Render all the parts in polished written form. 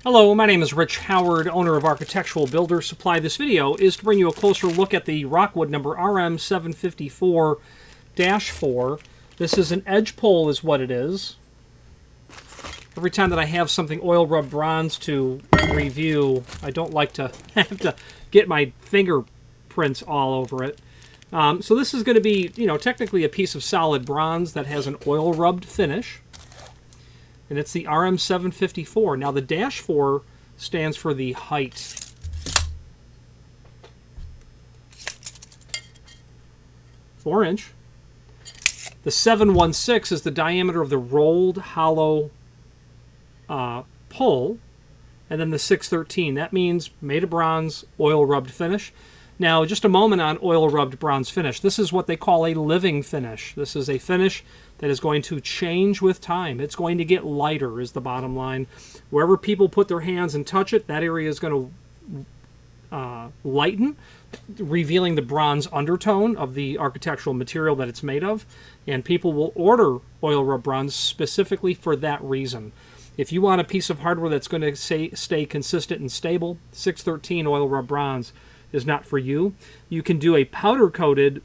Hello, my name is Rich Howard, owner of Architectural Builder Supply. This video is to bring you a closer look at the Rockwood number RM754-4. This is an edge pole is what it is. Every time that I have something oil rubbed bronze to review, I don't like to have to get my fingerprints all over it. So this is going to be, technically a piece of solid bronze that has an oil rubbed finish. And it's the RM754. Now the -4 stands for the height. Four-inch. The 716 is the diameter of the rolled hollow pole. And then the 613, that means made of bronze, oil rubbed finish. Now, just a moment on oil rubbed bronze finish. This is what they call a living finish. This is a finish that is going to change with time. It's going to get lighter is the bottom line. Wherever people put their hands and touch it, that area is going to lighten, revealing the bronze undertone of the architectural material that it's made of. And people will order oil rub bronze specifically for that reason. If you want a piece of hardware that's going to stay consistent and stable, 613 oil rub bronze is not for you. You can do a powder-coated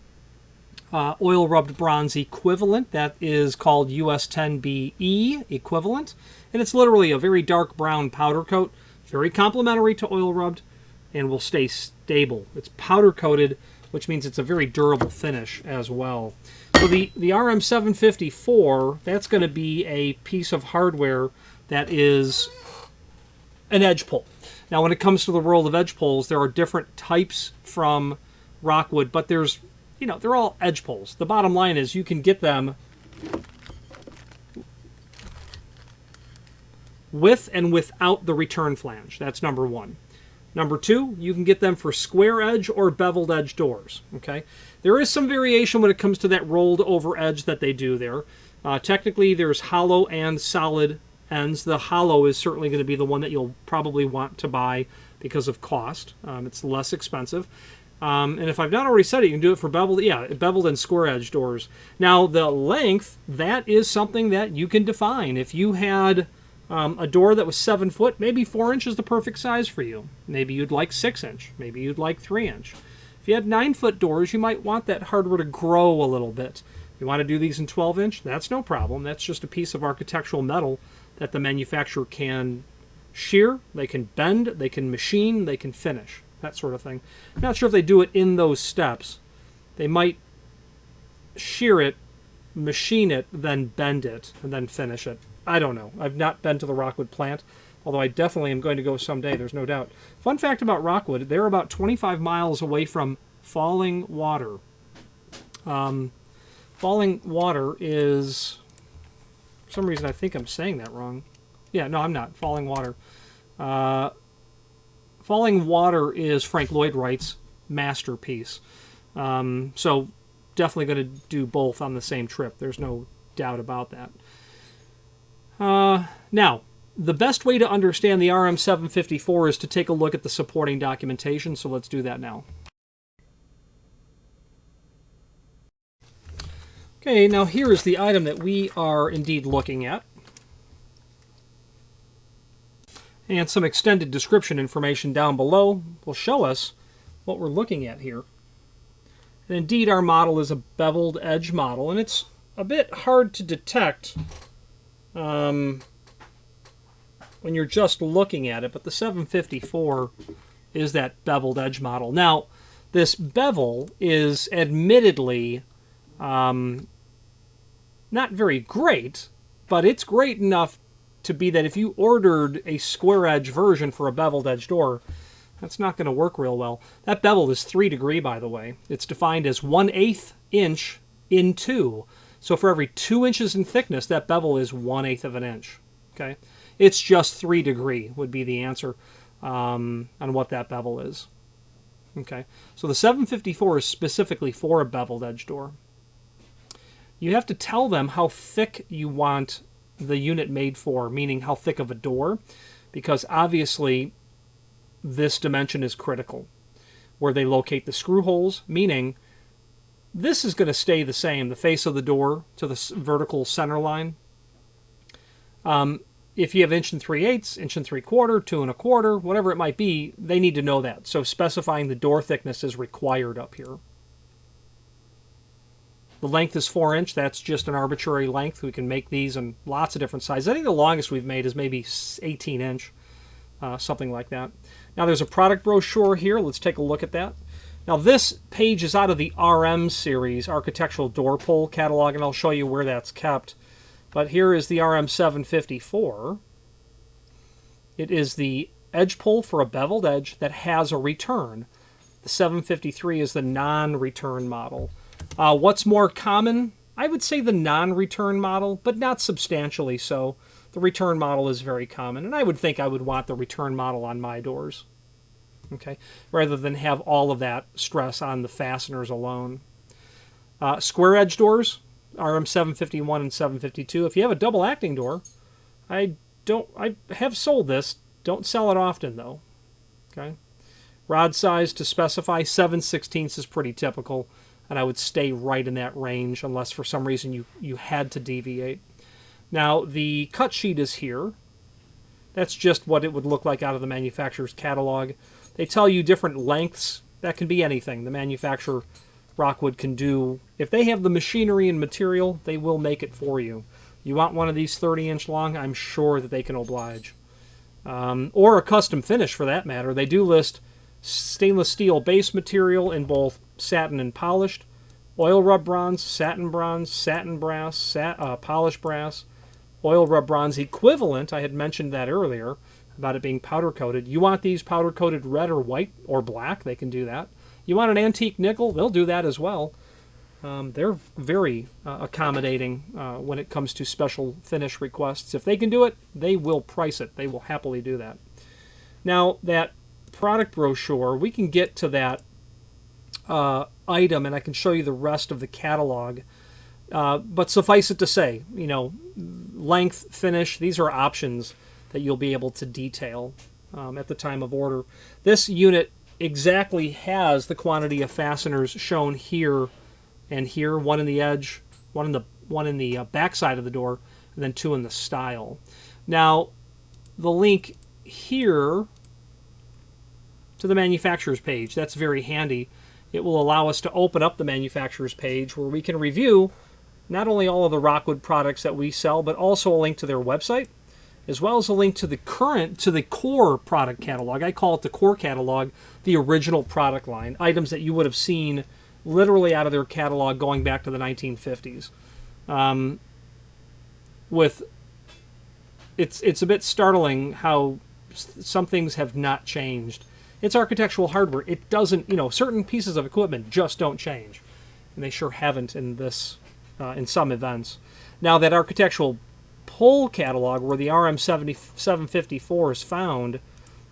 oil rubbed bronze equivalent. That is called US 10BE equivalent. And it's literally a very dark brown powder coat, very complementary to oil rubbed, and will stay stable. It's powder coated, which means it's a very durable finish as well. So the RM754, that's going to be a piece of hardware that is an edge pole. Now, when it comes to the world of edge poles, there are different types from Rockwood, but there's, they're all edge poles. The bottom line is you can get them with and without the return flange. That's number one. Number two, you can get them for square edge or beveled edge doors. Okay, there is some variation when it comes to that rolled over edge that they do there. Technically, there's hollow and solid ends. The hollow is certainly going to be the one that you'll probably want to buy because of cost. It's less expensive. And if I've not already said it, you can do it for beveled, beveled and square edge doors. Now, the length, that is something that you can define. If you had a door that was 7 foot, maybe 4 inch is the perfect size for you. Maybe you'd like 6 inch. Maybe you'd like 3 inch. If you had 9 foot doors, you might want that hardware to grow a little bit. You want to do these in 12 inch? That's no problem. That's just a piece of architectural metal that the manufacturer can shear, they can bend, they can machine, they can finish, that sort of thing. I'm not sure if they do it in those steps. They might shear it, machine it, then bend it, and then finish it. I don't know. I've not been to the Rockwood plant, although I definitely am going to go someday, there's no doubt. Fun fact about Rockwood, they're about 25 miles away from Falling Water. Falling Water is... For some reason, I think I'm saying that wrong. Yeah, no, I'm not. Falling Water. Falling Water is Frank Lloyd Wright's masterpiece. So definitely going to do both on the same trip. There's no doubt about that. Now, the best way to understand the RM754 is to take a look at the supporting documentation, so let's do that now. Okay, now here is the item that we are indeed looking at. And some extended description information down below will show us what we're looking at here. And indeed, our model is a beveled edge model, and it's a bit hard to detect when you're just looking at it, but the 754 is that beveled edge model. Now, this bevel is admittedly not very great, but it's great enough to be that if you ordered a square edge version for a beveled edge door, that's not going to work real well. That bevel is 3 degree, by the way. It's defined as 1/8 inch in 2. So for every 2 inches in thickness, that bevel is 1/8 of an inch. Okay, it's just 3 degree would be the answer on what that bevel is. Okay, so the 754 is specifically for a beveled edge door. You have to tell them how thick you want the unit made for, meaning how thick of a door, because obviously this dimension is critical. Where they locate the screw holes, meaning this is going to stay the same, the face of the door to the vertical center line. if you have 1 3/8, 1 3/4, 2 1/4, whatever it might be, they need to know that. So specifying the door thickness is required up here. The length is 4 inch. That's just an arbitrary length. We can make these in lots of different sizes. I think the longest we've made is maybe 18 inch, something like that. Now there's a product brochure here. Let's take a look at that. Now this page is out of the RM series, Architectural Door Pull catalog, and I'll show you where that's kept. But here is the RM754. It is the edge pull for a beveled edge that has a return. The 753 is the non-return model. What's more common? I would say the non-return model, but not substantially so. The return model is very common, and I would think I would want the return model on my doors, okay, rather than have all of that stress on the fasteners alone. Square edge doors, RM751 and 752. If you have a double acting door, I have sold this. Don't sell it often though. Okay. Rod size to specify 7/16 is pretty typical, and I would stay right in that range unless for some reason you had to deviate. Now the cut sheet is here. That's just what it would look like out of the manufacturer's catalog. They tell you different lengths. That can be anything. The manufacturer, Rockwood, can do. If they have the machinery and material, they will make it for you. You want one of these 30-inch long, I'm sure that they can oblige. Or a custom finish for that matter. They do list stainless steel base material in both satin and polished, oil rub bronze, satin brass, polished brass, oil rub bronze equivalent. I had mentioned that earlier about it being powder coated. You want these powder coated red or white or black, they can do that. You want an antique nickel, they'll do that as well. They're very accommodating when it comes to special finish requests. If they can do it, they will price it. They will happily do that. Now, that product brochure, we can get to that item, and I can show you the rest of the catalog. But suffice it to say, you know, length, finish, these are options that you'll be able to detail at the time of order. This unit exactly has the quantity of fasteners shown here and here, one in the edge, one in the back side of the door, and then 2 in the style. Now, the link here to the manufacturer's page, that's very handy. It will allow us to open up the manufacturer's page where we can review not only all of the Rockwood products that we sell, but also a link to their website, as well as a link to the core product catalog. I call it the core catalog, the original product line, items that you would have seen literally out of their catalog going back to the 1950s. It's a bit startling how some things have not changed. It's architectural hardware. It doesn't, you know, certain pieces of equipment just don't change, and they sure haven't in this, in some events. Now that architectural pull catalog where the RM754 is found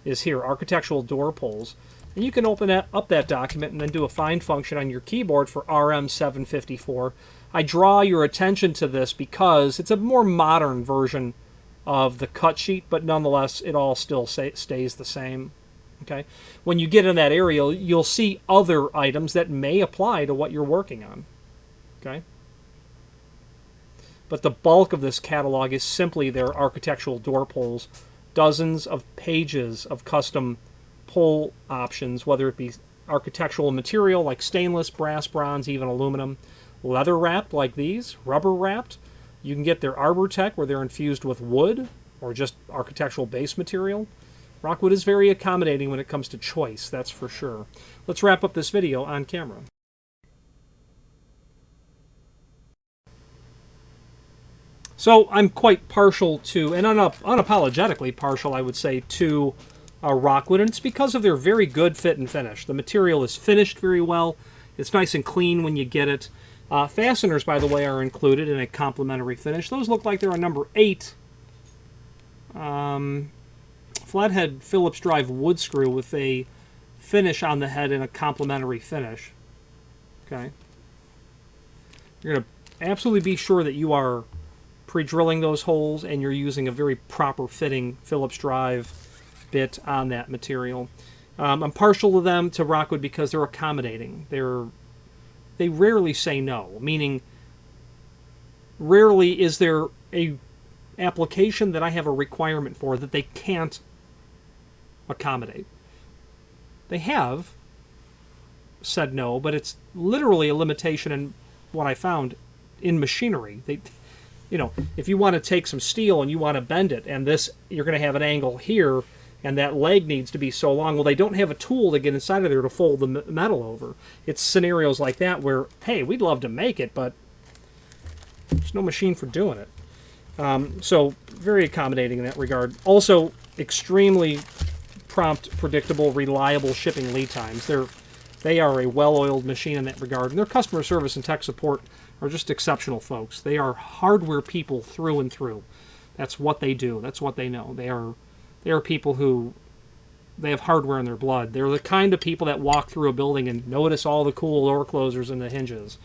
is here, architectural door pulls. And you can open up that document and then do a find function on your keyboard for RM754. I draw your attention to this because it's a more modern version of the cut sheet, but nonetheless, it all still stays the same. Okay. When you get in that area, you'll see other items that may apply to what you're working on. Okay. But the bulk of this catalog is simply their architectural door pulls. Dozens of pages of custom pull options, whether it be architectural material like stainless, brass, bronze, even aluminum, leather wrapped like these, rubber wrapped. You can get their Arbor Tech where they're infused with wood or just architectural base material. Rockwood is very accommodating when it comes to choice, that's for sure. Let's wrap up this video on camera. So I'm quite partial to, and unapologetically partial, I would say, to Rockwood, and it's because of their very good fit and finish. The material is finished very well. It's nice and clean when you get it. Fasteners, by the way, are included in a complimentary finish. Those look like they're a number 8. Flathead Phillips drive wood screw with a finish on the head and a complimentary finish. Okay. You're going to absolutely be sure that you are pre-drilling those holes and you're using a very proper fitting Phillips drive bit on that material. I'm partial to them, to Rockwood, because they're accommodating. They rarely say no, meaning rarely is there a application that I have a requirement for that they can't accommodate. They have said no, but it's literally a limitation in what I found in machinery. They, you know, if you want to take some steel and you want to bend it, and this, you're going to have an angle here, and that leg needs to be so long. Well, they don't have a tool to get inside of there to fold the metal over. It's scenarios like that where, hey, we'd love to make it, but there's no machine for doing it. So very accommodating in that regard. Also, extremely prompt, predictable, reliable shipping lead times. They are a well-oiled machine in that regard, and their customer service and tech support are just exceptional folks. They are hardware people through and through. That's what they do. That's what they know. They are people who, they have hardware in their blood. They're the kind of people that walk through a building and notice all the cool door closers and the hinges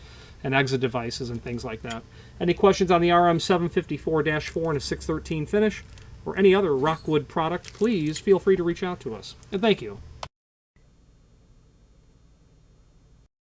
and exit devices and things like that. Any questions on the RM754-4 and a 613 finish or any other Rockwood product, please feel free to reach out to us. And thank you.